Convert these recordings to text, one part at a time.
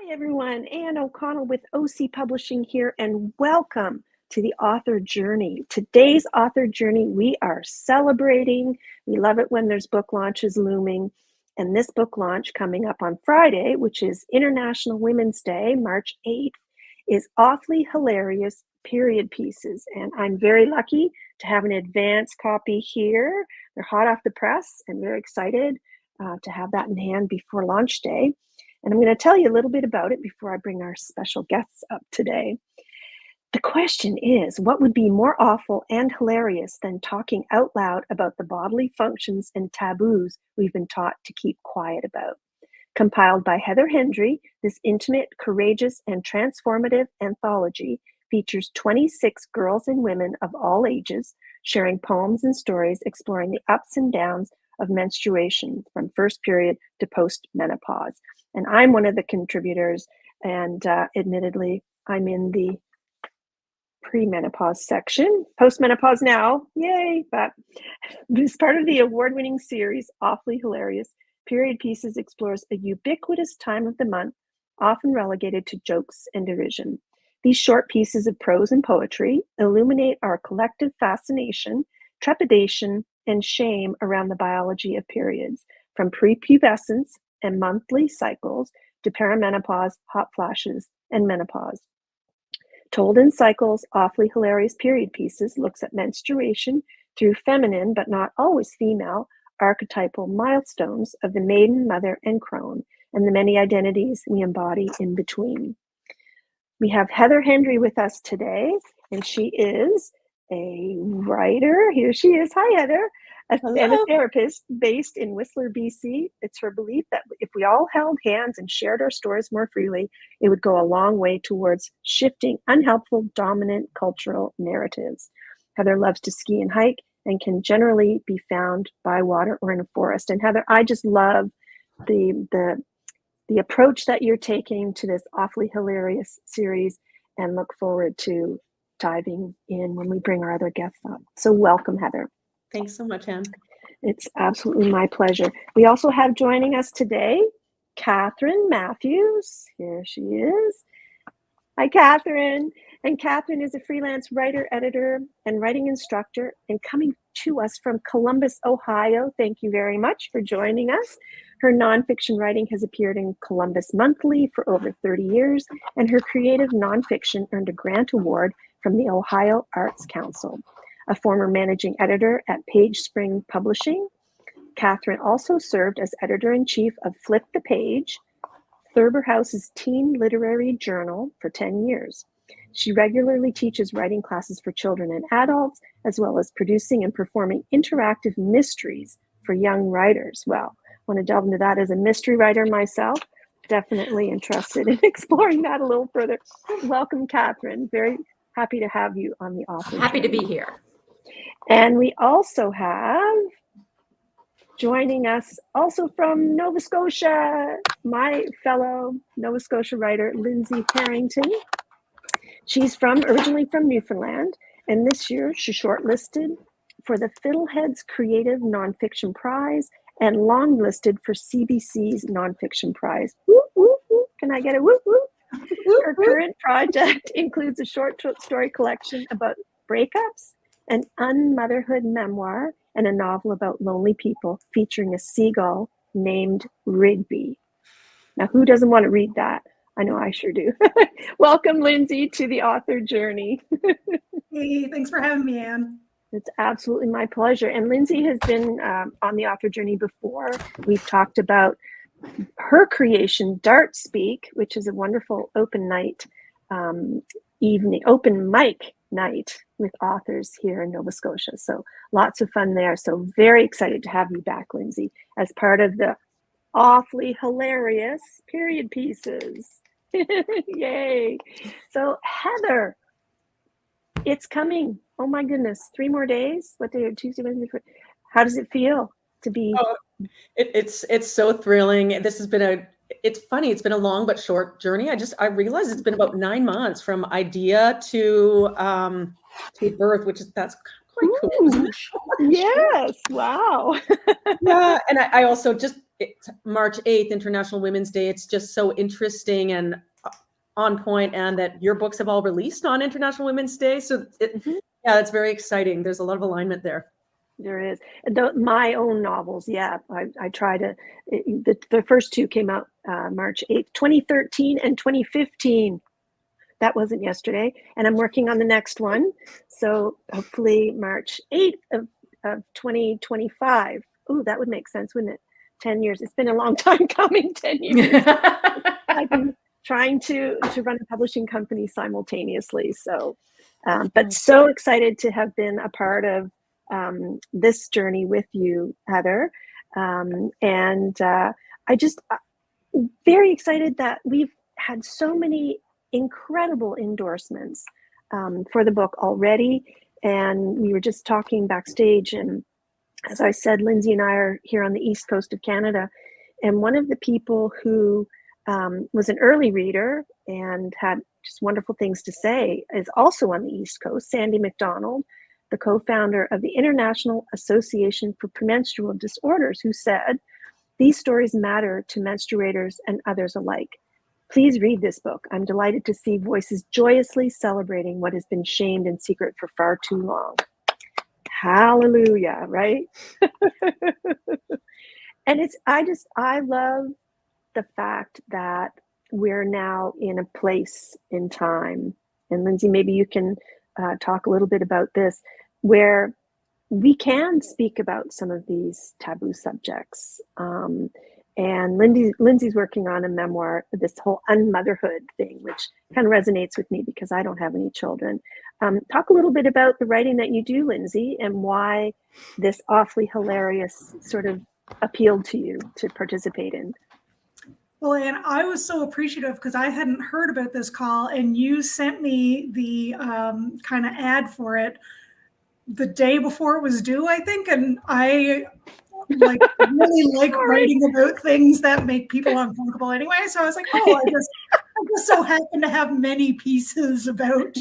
Hi everyone, Anne O'Connell with OC Publishing here, and welcome to the author journey. Today's author journey, we are celebrating. We love it when there's book launches looming, and this book launch coming up on Friday, which is International Women's Day, March 8th, is Awfully Hilarious period pieces, and I'm very lucky to have an advance copy here. They're hot off the press and very excited to have that in hand before launch day. And I'm going to tell you a little bit about it before I bring our special guests up today. The question is, what would be more awful and hilarious than talking out loud about the bodily functions and taboos we've been taught to keep quiet about? Compiled by Hendrie, this intimate, courageous, and transformative anthology features 26 girls and women of all ages sharing poems and stories exploring the ups and downs of menstruation from first period to post-menopause. And I'm one of the contributors, and admittedly, I'm in the premenopause section. Postmenopause now, yay! But this part of the award-winning series, Awfully Hilarious, Period Pieces explores a ubiquitous time of the month, often relegated to jokes and derision. These short pieces of prose and poetry illuminate our collective fascination, trepidation, and shame around the biology of periods, from prepubescence and monthly cycles to perimenopause, hot flashes, and menopause. Told in cycles, Awfully Hilarious Period Pieces looks at menstruation through feminine, but not always female, archetypal milestones of the maiden, mother, and crone, and the many identities we embody in between. We have Hendrie with us today, and she is a writer. Here she is. Hi, Heather. And a therapist based in Whistler, BC. It's her belief that if we all held hands and shared our stories more freely, it would go a long way towards shifting unhelpful, dominant cultural narratives. Heather loves to ski and hike and can generally be found by water or in a forest. And Heather, I just love the approach that you're taking to this Awfully Hilarious series, and look forward to diving in when we bring our other guests up. So welcome, Heather. Thanks so much, Anne. It's absolutely my pleasure. We also have joining us today, Katherine Matthews. Here she is. Hi, Katherine. And Katherine is a freelance writer, editor, and writing instructor, and coming to us from Columbus, Ohio. Thank you very much for joining us. Her nonfiction writing has appeared in Columbus Monthly for over 30 years, and her creative nonfiction earned a grant award from the Ohio Arts Council. A former managing editor at Page Spring Publishing, Katherine also served as editor-in-chief of Flip the Page, Thurber House's teen literary journal, for 10 years. She regularly teaches writing classes for children and adults, as well as producing and performing interactive mysteries for young writers. Well, I want to delve into that as a mystery writer myself. Definitely interested in exploring that a little further. Welcome, Katherine. Very happy to have you on the author Happy journey. to be here. And we also have joining us also from Nova Scotia, my fellow Nova Scotia writer, Lindsey Harrington. She's originally from Newfoundland, and this year she shortlisted for the Fiddleheads Creative Nonfiction Prize and longlisted for CBC's Nonfiction Prize. Woo, woo, woo. Can I get a woo, woo? Her current project includes a short story collection about breakups, an unmotherhood memoir, and a novel about lonely people featuring a seagull named Rigby. Now, who doesn't want to read that? I know I sure do. Welcome, Lindsey, to the author journey. Hey, thanks for having me, Anne. It's absolutely my pleasure. And Lindsey has been on the author journey before. We've talked about her creation, Dart Speak, which is a wonderful open mic night with authors here in Nova Scotia. So lots of fun there. So very excited to have you back, Lindsey, as part of the Awfully Hilarious Period Pieces. Yay. So Heather, it's coming. Oh my goodness, 3 more days. What day are Tuesday, Wednesday? How does it feel to be? It's so thrilling. This has been it's funny. It's been a long but short journey. I realized it's been about 9 months from idea to birth, that's quite cool. Yes. Wow. Yeah, and I also it's March 8th, International Women's Day. It's just so interesting and on point, and that your books have all released on International Women's Day. So yeah, it's very exciting. There's a lot of alignment there. There is. My own novels, yeah. I try to, the first two came out March 8th, 2013 and 2015. That wasn't yesterday. And I'm working on the next one. So hopefully March 8th of 2025. Oh, that would make sense, wouldn't it? 10 years. It's been a long time coming, 10 years. I've been trying to run a publishing company simultaneously. So, but so excited to have been a part of this journey with you, Heather. And I just very excited that we've had so many incredible endorsements for the book already. And we were just talking backstage, and as I said, Lindsey and I are here on the East Coast of Canada. And one of the people who was an early reader and had just wonderful things to say is also on the East Coast, Sandy McDonald, the co-founder of the International Association for Premenstrual Disorders, who said, "These stories matter to menstruators and others alike. Please read this book. I'm delighted to see voices joyously celebrating what has been shamed in secret for far too long." Hallelujah, right? And I love the fact that we're now in a place in time, and Lindsey, maybe you can talk a little bit about this, where we can speak about some of these taboo subjects. And Lindsey's working on a memoir, this whole unmotherhood thing, which kind of resonates with me because I don't have any children. Talk a little bit about the writing that you do, Lindsey, and why this awfully hilarious sort of appealed to you to participate in. Well, and I was so appreciative because I hadn't heard about this call, and you sent me the kind of ad for it the day before it was due, I think. And I really like writing about things that make people uncomfortable anyway. So I was like, oh, I just so happen to have many pieces about,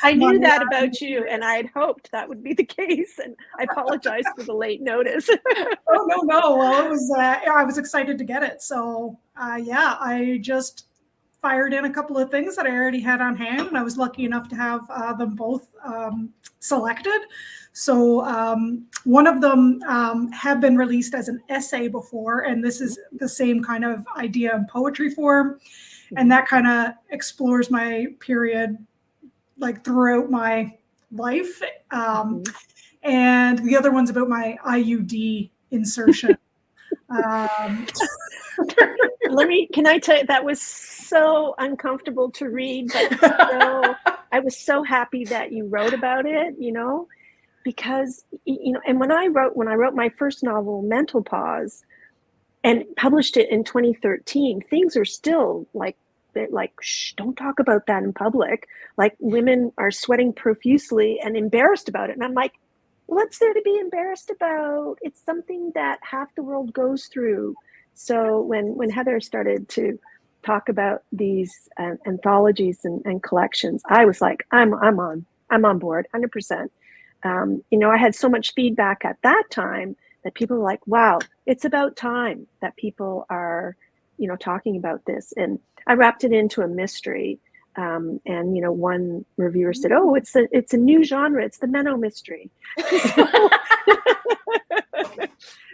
I knew that about you, and I had hoped that would be the case, and I apologize for the late notice. Oh, no. Well, it was, I was excited to get it. So yeah, I just fired in a couple of things that I already had on hand, and I was lucky enough to have them both selected. So one of them had been released as an essay before, and this is the same kind of idea in poetry form. And that kind of explores my period, like throughout my life. And the other one's about my IUD insertion. Can I tell you, that was so uncomfortable to read, but I was so happy that you wrote about it, because, and when I wrote my first novel, Mental Pause, and published it in 2013, things are still like, shh, don't talk about that in public. Like, women are sweating profusely and embarrassed about it. And I'm like, what's there to be embarrassed about? It's something that half the world goes through. So when Heather started to talk about these anthologies and collections, I was like, I'm on board 100%. I had so much feedback at that time that people were like, wow, it's about time that people are, talking about this. And I wrapped it into a mystery. And one reviewer said, "Oh, it's a new genre. It's the Menno mystery."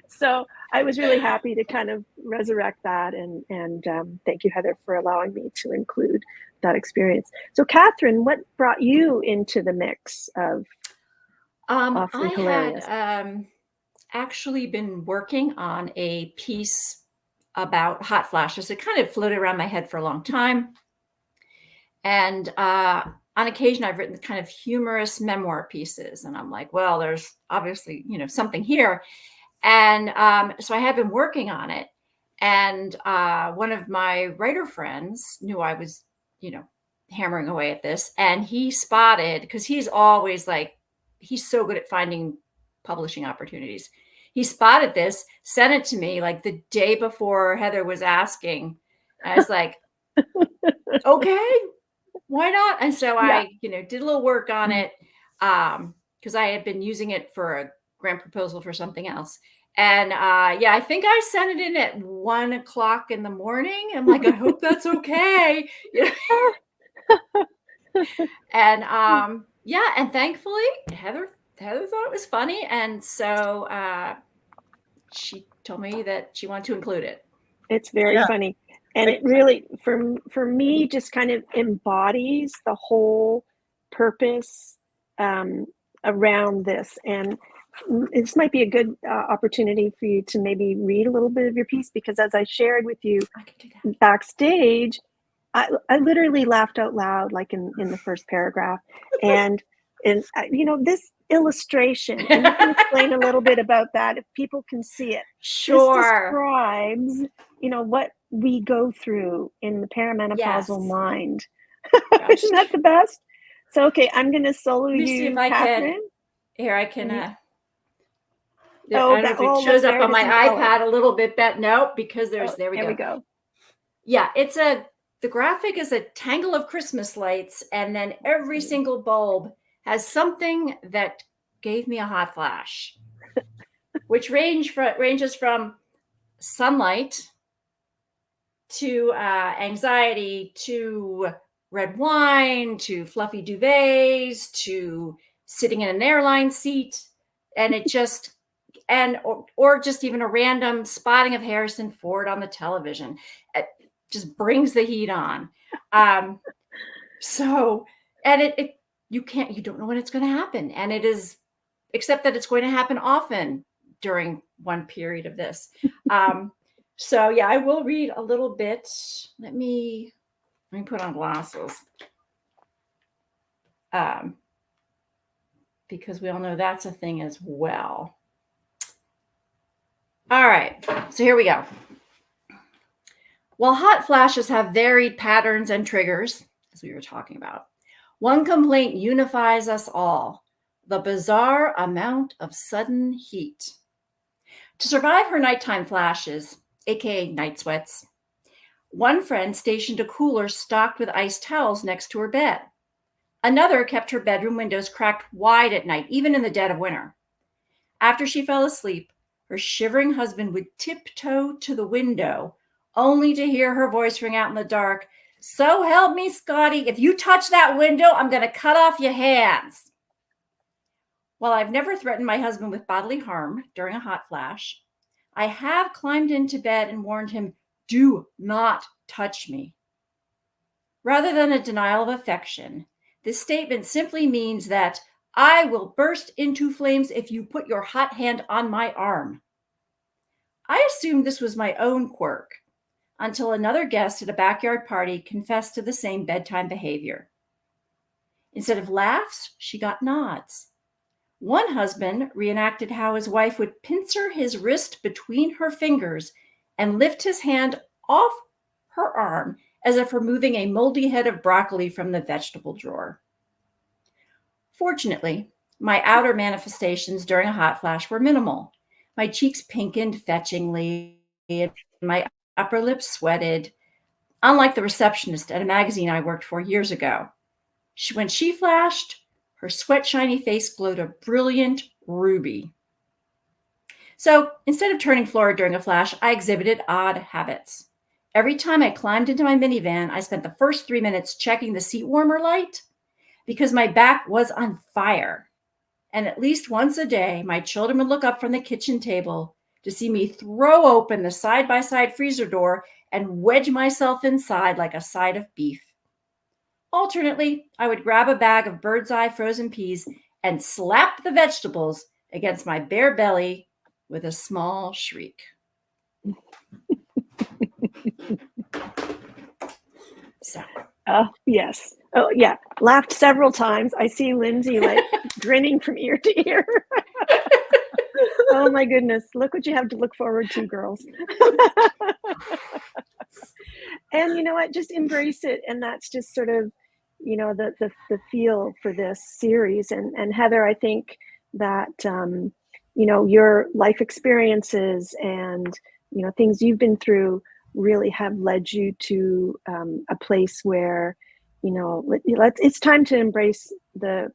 So I was really happy to kind of resurrect that, and thank you, Heather, for allowing me to include that experience. So, Katherine, what brought you into the mix of Awfully Hilarious? I had actually been working on a piece about hot flashes. It kind of floated around my head for a long time. And on occasion, I've written kind of humorous memoir pieces. And I'm like, well, there's obviously, something here. And so I had been working on it. And one of my writer friends knew I was, hammering away at this. And he spotted, because he's always he's so good at finding publishing opportunities. He spotted this, sent it to me like the day before Heather was asking. I was like, okay, why not? And so I, did a little work on it. because I had been using it for a grant proposal for something else. And yeah, I think I sent it in at 1 o'clock in the morning. I'm like, I hope that's okay. You know? And yeah, and thankfully Heather thought it was funny, and so she told me that she wanted to include it. It's very funny, and it really, for me, just kind of embodies the whole purpose around this. And this might be a good opportunity for you to maybe read a little bit of your piece, because as I shared with you backstage, I literally laughed out loud, like in the first paragraph. And you know, this illustration, and you can explain a little bit about that if people can see it. Sure. This describes, you know, what we go through in the perimenopausal mind. Isn't that the best? So, okay, I'm going to solo you, Katherine. Here, I can. I oh, don't know if it shows up on my iPad a little bit, but no, because there we go. Yeah, the graphic is a tangle of Christmas lights, and then every single bulb has something that gave me a hot flash, which ranges from sunlight to anxiety to red wine to fluffy duvets to sitting in an airline seat, and it just or just even a random spotting of Harrison Ford on the television. It just brings the heat on. So, and you don't know when it's going to happen, and it is, except that it's going to happen often during one period of this. So yeah, I will read a little bit. Let me put on glasses. Because we all know that's a thing as well. All right, so here we go. While hot flashes have varied patterns and triggers, as we were talking about, one complaint unifies us all: the bizarre amount of sudden heat. To survive her nighttime flashes, aka night sweats, one friend stationed a cooler stocked with iced towels next to her bed. Another kept her bedroom windows cracked wide at night, even in the dead of winter. After she fell asleep, her shivering husband would tiptoe to the window, only to hear her voice ring out in the dark, "So help me, Scotty, if you touch that window, I'm going to cut off your hands." While I've never threatened my husband with bodily harm during a hot flash, I have climbed into bed and warned him, "Do not touch me." Rather than a denial of affection, this statement simply means that I will burst into flames if you put your hot hand on my arm. I assumed this was my own quirk until another guest at a backyard party confessed to the same bedtime behavior. Instead of laughs, she got nods. One husband reenacted how his wife would pincer his wrist between her fingers and lift his hand off her arm as if removing a moldy head of broccoli from the vegetable drawer. Fortunately, my outer manifestations during a hot flash were minimal. My cheeks pinkened fetchingly, and my upper lip sweated, unlike the receptionist at a magazine I worked for years ago. When she flashed, her sweat-shiny face glowed a brilliant ruby. So instead of turning florid during a flash, I exhibited odd habits. Every time I climbed into my minivan, I spent the first 3 minutes checking the seat warmer light because my back was on fire. And at least once a day, my children would look up from the kitchen table to see me throw open the side-by-side freezer door and wedge myself inside like a side of beef. Alternately, I would grab a bag of bird's eye frozen peas and slap the vegetables against my bare belly with a small shriek. So. Oh, yes. Oh, yeah. Laughed several times. I see Lindsey like grinning from ear to ear. Oh my goodness. Look what you have to look forward to, girls. And you know what? Just embrace it. And that's just sort of, you know, the feel for this series. And Heather, I think that, you know, your life experiences and, you know, things you've been through really have led you to a place where, you know, it's time to embrace the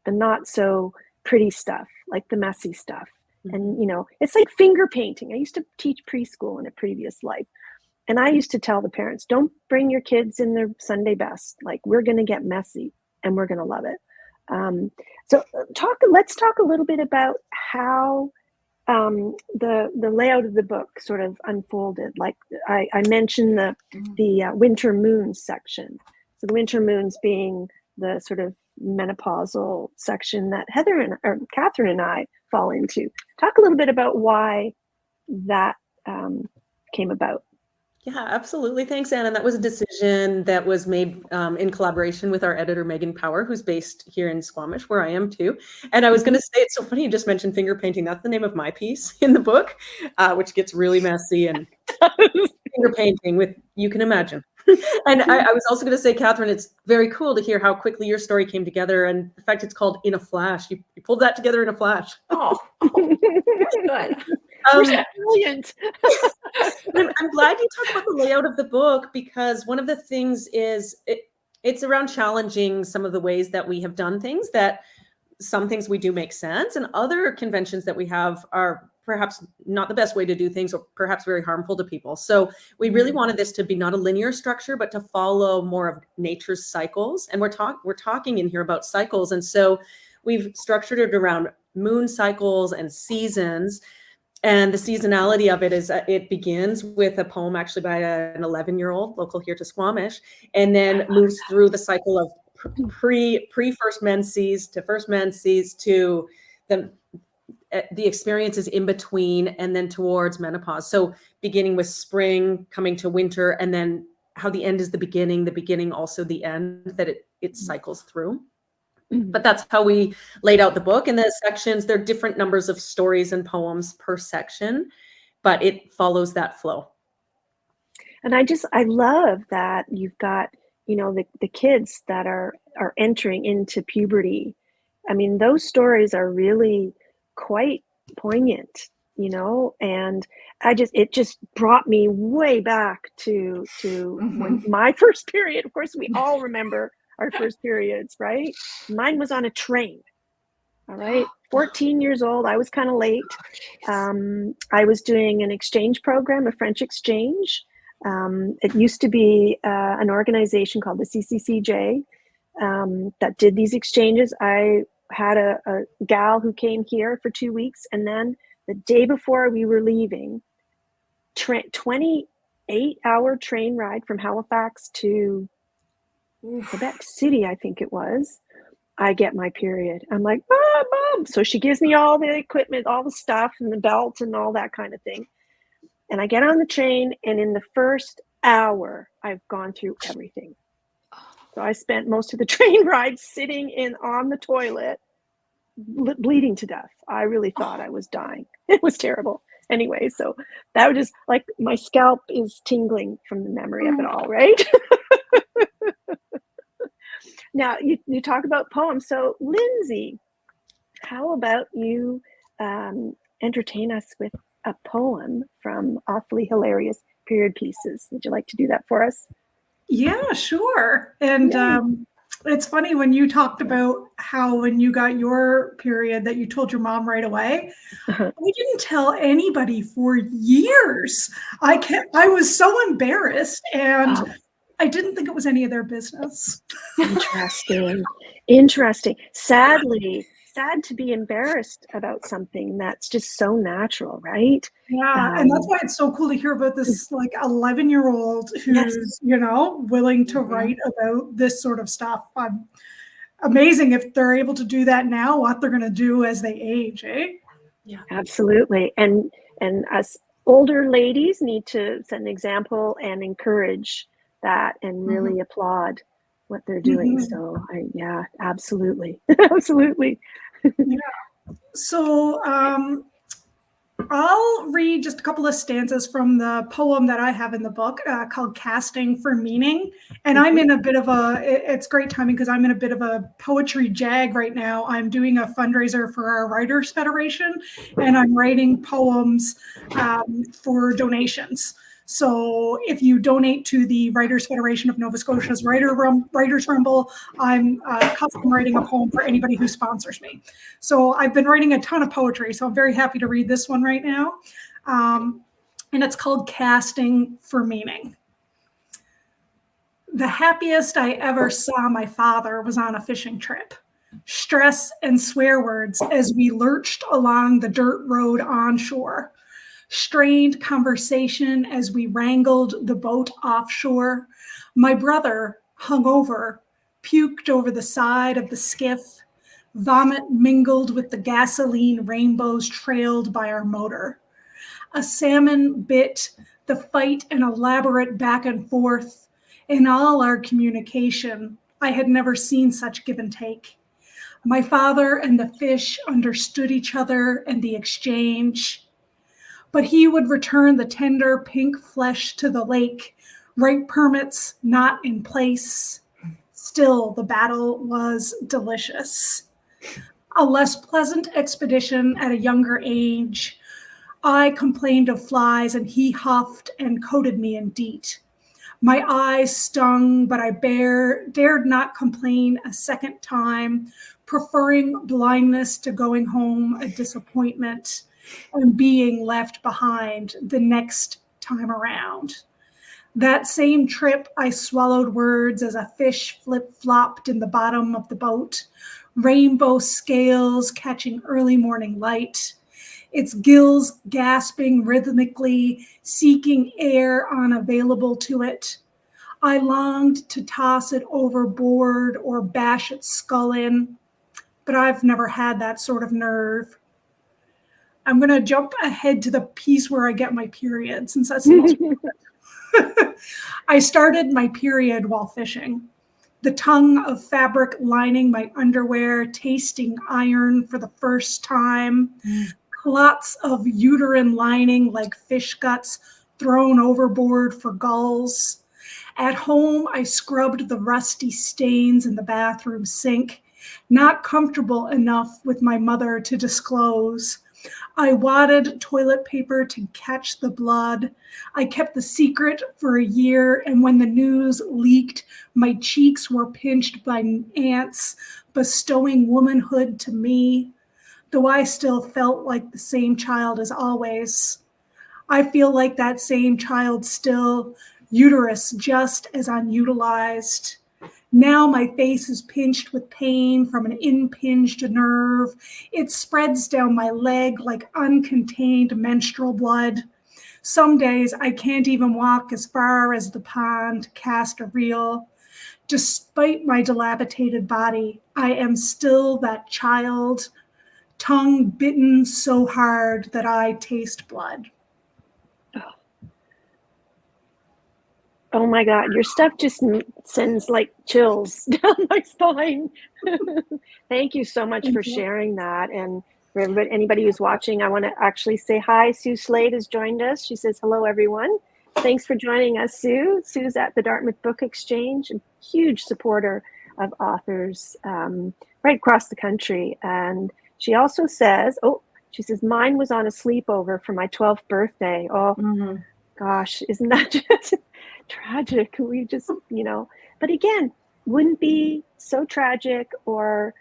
the not so pretty stuff, like the messy stuff. And, you know, it's like finger painting. I used to teach preschool in a previous life. And I used to tell the parents, don't bring your kids in their Sunday best. Like, we're going to get messy and we're going to love it. Let's talk a little bit about how the layout of the book sort of unfolded. Like I mentioned the winter moons section. So the winter moons being the sort of menopausal section that Katherine and I fall into. Talk a little bit about why that came about. Yeah, absolutely. Thanks, Anna. That was a decision that was made in collaboration with our editor, Megan Power, who's based here in Squamish, where I am too. And I was going to say, it's so funny you just mentioned finger painting. That's the name of my piece in the book, which gets really messy and finger painting with, you can imagine. And I was also going to say, Katherine, it's very cool to hear how quickly your story came together, and the fact it's called In a Flash. You pulled that together in a flash. Oh, good. Brilliant. I'm glad you talked about the layout of the book, because one of the things is it's around challenging some of the ways that we have done things, that some things we do make sense, and other conventions that we have are perhaps not the best way to do things, or perhaps very harmful to people. So we really wanted this to be not a linear structure, but to follow more of nature's cycles. And we're talking in here about cycles. And so we've structured it around moon cycles and seasons. And the seasonality of it is it begins with a poem actually by an 11-year-old local here to Squamish, and then moves through the cycle of pre-first menses to first menses to the experiences in between, and then towards menopause. So beginning with spring, coming to winter, and then how the end is the beginning also the end, that it cycles through. But that's how we laid out the book. In the sections, there are different numbers of stories and poems per section, but it follows that flow. And I love that you've got, you know, the kids that are entering into puberty. I mean, those stories are really quite poignant, you know, and it just brought me way back to when my first period. Of course, we all remember our first periods, right? Mine was on a train. All right. 14 years old. I was kind of late. I was doing an exchange program, a French exchange. It used to be an organization called the CCCJ that did these exchanges. I had a gal who came here for 2 weeks. And then the day before we were leaving, 28-hour train ride from Halifax to Quebec City, I think it was, I get my period. I'm like, Mom. So she gives me all the equipment, all the stuff and the belt and all that kind of thing. And I get on the train, and in the first hour, I've gone through everything. So I spent most of the train ride sitting on the toilet, bleeding to death. I really thought I was dying. It was terrible. Anyway, so that was just like, my scalp is tingling from the memory of it all, right? Now, you talk about poems. So, Lindsey, how about you entertain us with a poem from Awfully Hilarious Period Pieces? Would you like to do that for us? Yeah, sure. And it's funny when you talked about how when you got your period that you told your mom right away. I didn't tell anybody for years. I was so embarrassed, and I didn't think it was any of their business. Interesting. Sad to be embarrassed about something that's just so natural, right? Yeah, and that's why it's so cool to hear about this like 11-year-old who's, you know, willing to write about this sort of stuff. Amazing if they're able to do that now, what they're going to do as they age, eh? Yeah, absolutely. And us older ladies need to set an example and encourage that and really applaud what they're doing. So absolutely. Absolutely. Yeah. So I'll read just a couple of stanzas from the poem that I have in the book called Casting for Meaning. And I'm in a bit of it's great timing because I'm in a bit of a poetry jag right now. I'm doing a fundraiser for our Writers Federation, and I'm writing poems for donations. So if you donate to the Writers Federation of Nova Scotia's Writers Rumble, I'm custom writing a poem for anybody who sponsors me. So I've been writing a ton of poetry, so I'm very happy to read this one right now. And it's called Casting for Meaning. The happiest I ever saw my father was on a fishing trip. Stress and swear words as we lurched along the dirt road onshore. Strained conversation as we wrangled the boat offshore. My brother, hungover, puked over the side of the skiff. Vomit mingled with the gasoline rainbows trailed by our motor. A salmon bit, the fight an elaborate back and forth. In all our communication, I had never seen such give and take. My father and the fish understood each other and the exchange. But he would return the tender pink flesh to the lake, right permits not in place. Still, the battle was delicious. A less pleasant expedition at a younger age. I complained of flies and he huffed and coated me in DEET. My eyes stung, but I dared not complain a second time, preferring blindness to going home a disappointment and being left behind the next time around. That same trip, I swallowed words as a fish flip-flopped in the bottom of the boat, rainbow scales catching early morning light, its gills gasping rhythmically, seeking air unavailable to it. I longed to toss it overboard or bash its skull in, but I've never had that sort of nerve. I'm going to jump ahead to the piece where I get my period, since that's the most I started my period while fishing. The tongue of fabric lining my underwear, tasting iron for the first time. Clots of uterine lining like fish guts thrown overboard for gulls. At home, I scrubbed the rusty stains in the bathroom sink, not comfortable enough with my mother to disclose. I wadded toilet paper to catch the blood. I kept the secret for a year, and when the news leaked, my cheeks were pinched by ants, bestowing womanhood to me, though I still felt like the same child as always. I feel like that same child still, uterus just as unutilized. Now my face is pinched with pain from an impinged nerve. It spreads down my leg like uncontained menstrual blood. Some days I can't even walk as far as the pond to cast a reel. Despite my dilapidated body, I am still that child, tongue bitten so hard that I taste blood. Oh my God, your stuff just sends like chills down my spine. Thank you so much for sharing that. And for anybody who's watching, I want to actually say hi. Sue Slade has joined us. She says, hello, everyone. Thanks for joining us, Sue. Sue's at the Dartmouth Book Exchange, a huge supporter of authors right across the country. And she also says, she says, mine was on a sleepover for my 12th birthday. Oh, gosh, isn't that just tragic? We just, but again, wouldn't be so tragic or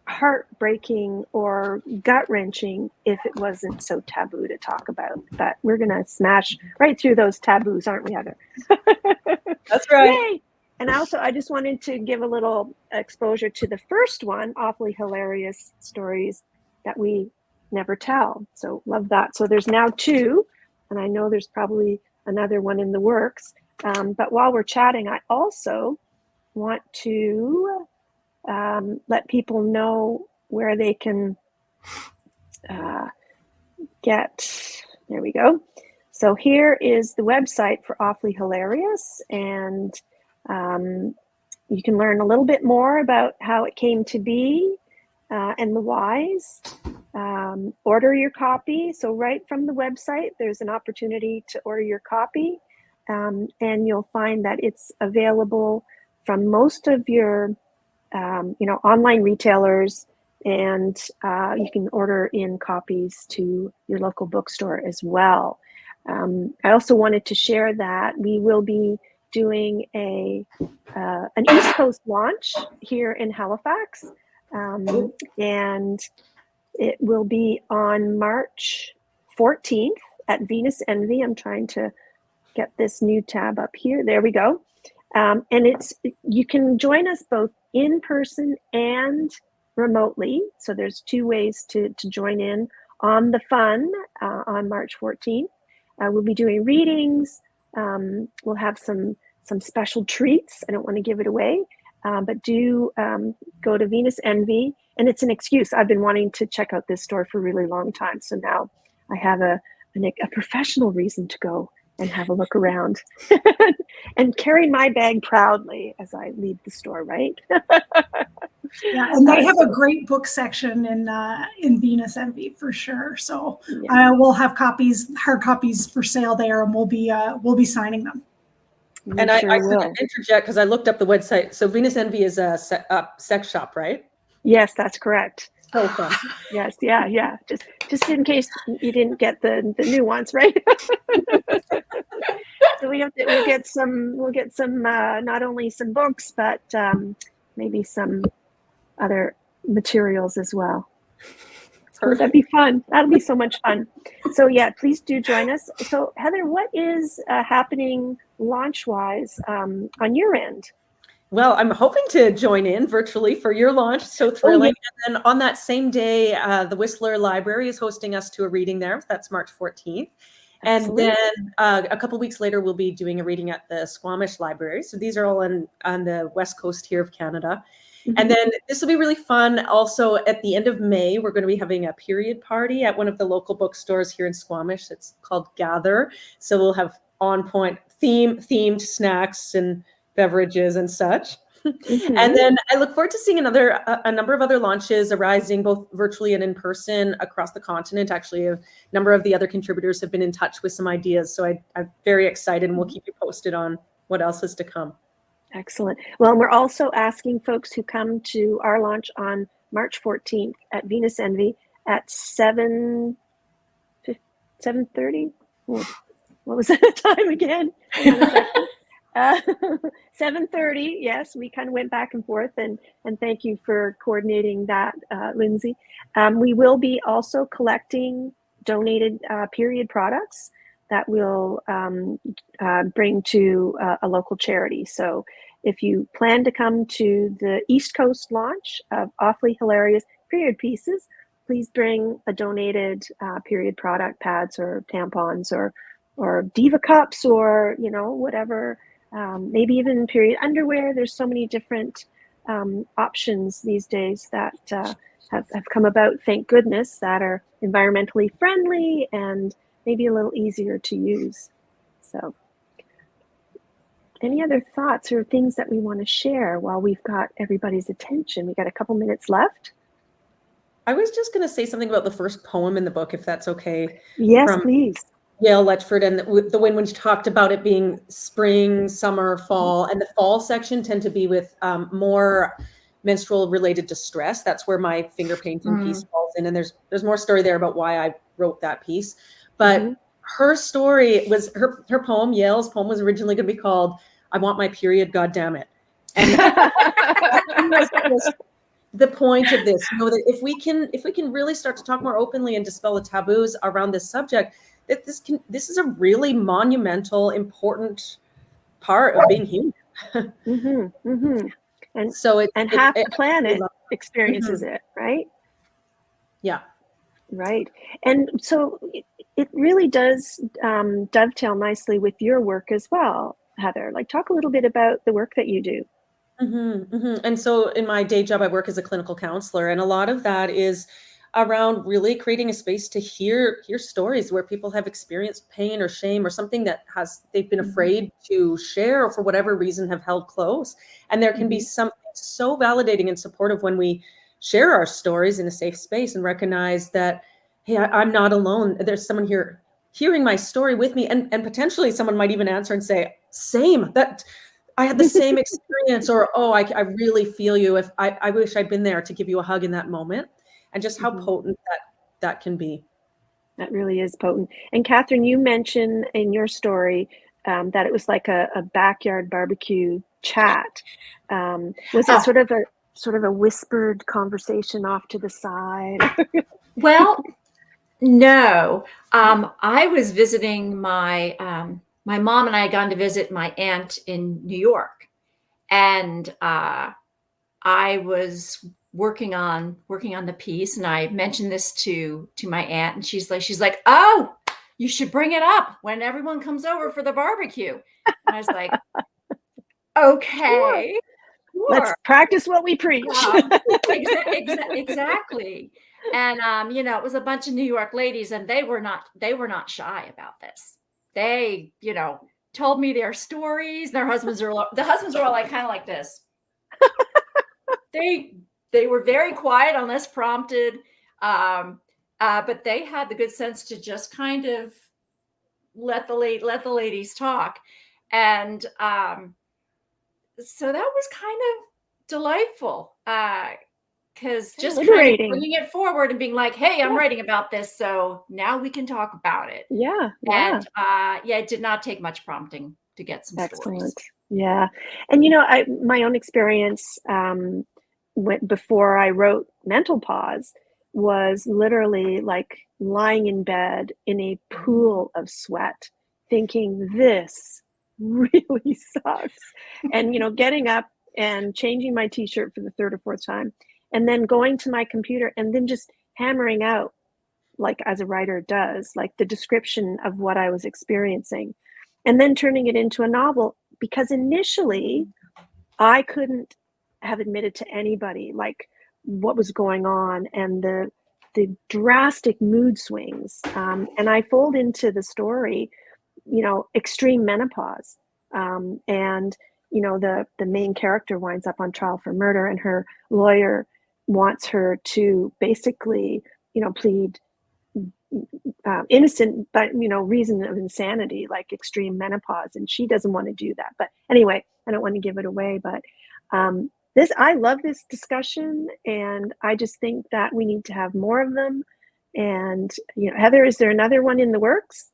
heartbreaking or gut-wrenching if it wasn't so taboo to talk about. But we're going to smash right through those taboos, aren't we, Heather? That's right. Yay! And also, I just wanted to give a little exposure to the first one, Awfully Hilarious Stories That We Never Tell. So love that. So there's now 2, and I know there's probably another one in the works. But while we're chatting, I also want to let people know where they can get, there we go. So here is the website for Awfully Hilarious, and you can learn a little bit more about how it came to be and the whys. Order your copy. So right from the website, there's an opportunity to order your copy, and you'll find that it's available from most of your online retailers, and you can order in copies to your local bookstore as well. I also wanted to share that we will be doing an East Coast launch here in Halifax, and it will be on March 14th at Venus Envy. I'm trying to get this new tab up here. There we go. And you can join us both in person and remotely. So there's 2 ways to join in on the fun on March 14th. We'll be doing readings. We'll have some special treats. I don't want to give it away, but do go to Venus Envy. And it's an excuse. I've been wanting to check out this store for a really long time. So now I have a professional reason to go and have a look around and carry my bag proudly as I leave the store, right? Yeah, and they have a great book section in Venus Envy for sure. So Yeah. we'll have hard copies for sale there, and we'll be signing them. And I should interject because I looked up the website. So Venus Envy is a sex shop, right? Yes, that's correct. So fun. Yes, yeah. Just in case you didn't get the nuance, right? So we'll get some not only some books, but maybe some other materials as well. So that'd be fun. That'll be so much fun. So yeah, please do join us. So Heather, what is happening launch-wise on your end? Well, I'm hoping to join in virtually for your launch. So thrilling. And then on that same day, the Whistler Library is hosting us to a reading there. That's March 14th. And then a couple of weeks later, we'll be doing a reading at the Squamish Library. So these are all on the west coast here of Canada. Mm-hmm. And then this will be really fun. Also, at the end of May, we're going to be having a period party at one of the local bookstores here in Squamish. It's called Gather. So we'll have on-point themed snacks and beverages and such. Mm-hmm. And then I look forward to seeing a number of other launches arising both virtually and in person across the continent. Actually, a number of the other contributors have been in touch with some ideas. So I'm very excited, and we'll keep you posted on what else is to come. Excellent. Well, we're also asking folks who come to our launch on March 14th at Venus Envy at 7:30. What was that time again? 7:30. Yes, we kind of went back and forth, and thank you for coordinating that, Lindsey. We will be also collecting donated period products that we'll bring to a local charity. So if you plan to come to the East Coast launch of Awfully Hilarious Period Pieces, please bring a donated period product, pads or tampons or diva cups or whatever. Maybe even period underwear. There's so many different options these days that have come about, thank goodness, that are environmentally friendly and maybe a little easier to use. So any other thoughts or things that we want to share while we've got everybody's attention? We got a couple minutes left. I was just going to say something about the first poem in the book, if that's okay. Yes, please. Yale Letchford and the Wind, when she talked about it being spring, summer, fall, and the fall section tend to be with more menstrual related distress. That's where my finger painting piece falls in. And there's more story there about why I wrote that piece. But her story was her poem, Yale's poem, was originally going to be called "I Want My Period, God Damn It." And the point of this, that if we can really start to talk more openly and dispel the taboos around this subject, that this is a really monumental, important part of being human. And so half the planet experiences it, right? Yeah. Right. And so it really does dovetail nicely with your work as well, Heather. Like, talk a little bit about the work that you do. And so in my day job, I work as a clinical counselor, and a lot of that is around really creating a space to hear stories where people have experienced pain or shame or something that they've been afraid to share or for whatever reason have held close. And there can be something so validating and supportive when we share our stories in a safe space and recognize that, hey, I'm not alone. There's someone here hearing my story with me, and potentially someone might even answer and say, same, that I had the same experience, or, oh, I really feel you. If I wish I'd been there to give you a hug in that moment. And just how potent that can be. That really is potent. And Katherine, you mentioned in your story that it was like a backyard barbecue chat. Was it sort of a whispered conversation off to the side? Well, no. I was visiting my mom and I had gone to visit my aunt in New York, and I was working on the piece, and I mentioned this to my aunt, and she's like, oh, you should bring it up when everyone comes over for the barbecue. And I was like, okay, sure. Let's practice what we preach. Exactly. And it was a bunch of New York ladies, and they were not shy about this. They, told me their stories. The husbands were all like kind of like this. They were very quiet unless prompted, but they had the good sense to just kind of let the ladies talk, and so that was kind of delightful, because just kind of bringing it forward and being like, hey, I'm writing about this, so now we can talk about it. And it did not take much prompting to get some stories. Yeah. And my own experience before I wrote Mental Pause was literally like lying in bed in a pool of sweat thinking this really sucks, and getting up and changing my t-shirt for the third or fourth time, and then going to my computer and then just hammering out, like as a writer does, like the description of what I was experiencing, and then turning it into a novel, because initially I couldn't have admitted to anybody like what was going on and the drastic mood swings, and I fold into the story extreme menopause, and the main character winds up on trial for murder, and her lawyer wants her to basically plead innocent, but reason of insanity, like extreme menopause, and she doesn't want to do that. But anyway, I don't want to give it away, but I love this discussion, and I just think that we need to have more of them. And Heather, is there another one in the works?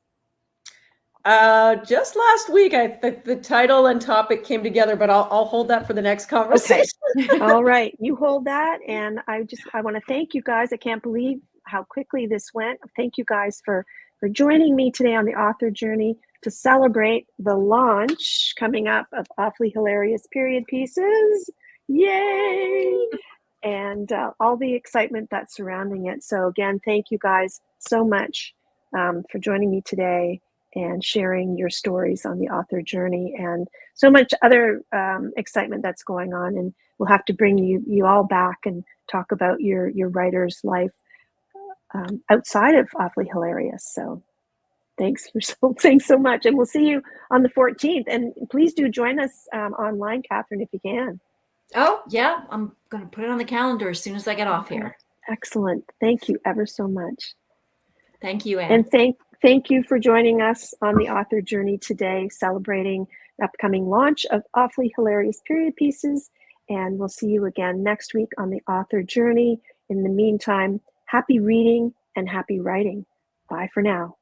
Just last week, the title and topic came together, but I'll hold that for the next conversation. Okay. All right, you hold that, and I want to thank you guys. I can't believe how quickly this went. Thank you guys for joining me today on the author journey to celebrate the launch coming up of Awfully Hilarious Period Pieces. Yay! And all the excitement that's surrounding it. So again, thank you guys so much for joining me today and sharing your stories on the author journey, and so much other excitement that's going on. And we'll have to bring you all back and talk about your writer's life outside of Awfully Hilarious. So thanks so much. And we'll see you on the 14th. And please do join us online, Katherine, if you can. Oh, yeah. I'm going to put it on the calendar as soon as I get off here. Excellent. Thank you ever so much. Thank you, Anne. And thank you for joining us on the author journey today, celebrating the upcoming launch of Awfully Hilarious Period Pieces. And we'll see you again next week on the author journey. In the meantime, happy reading and happy writing. Bye for now.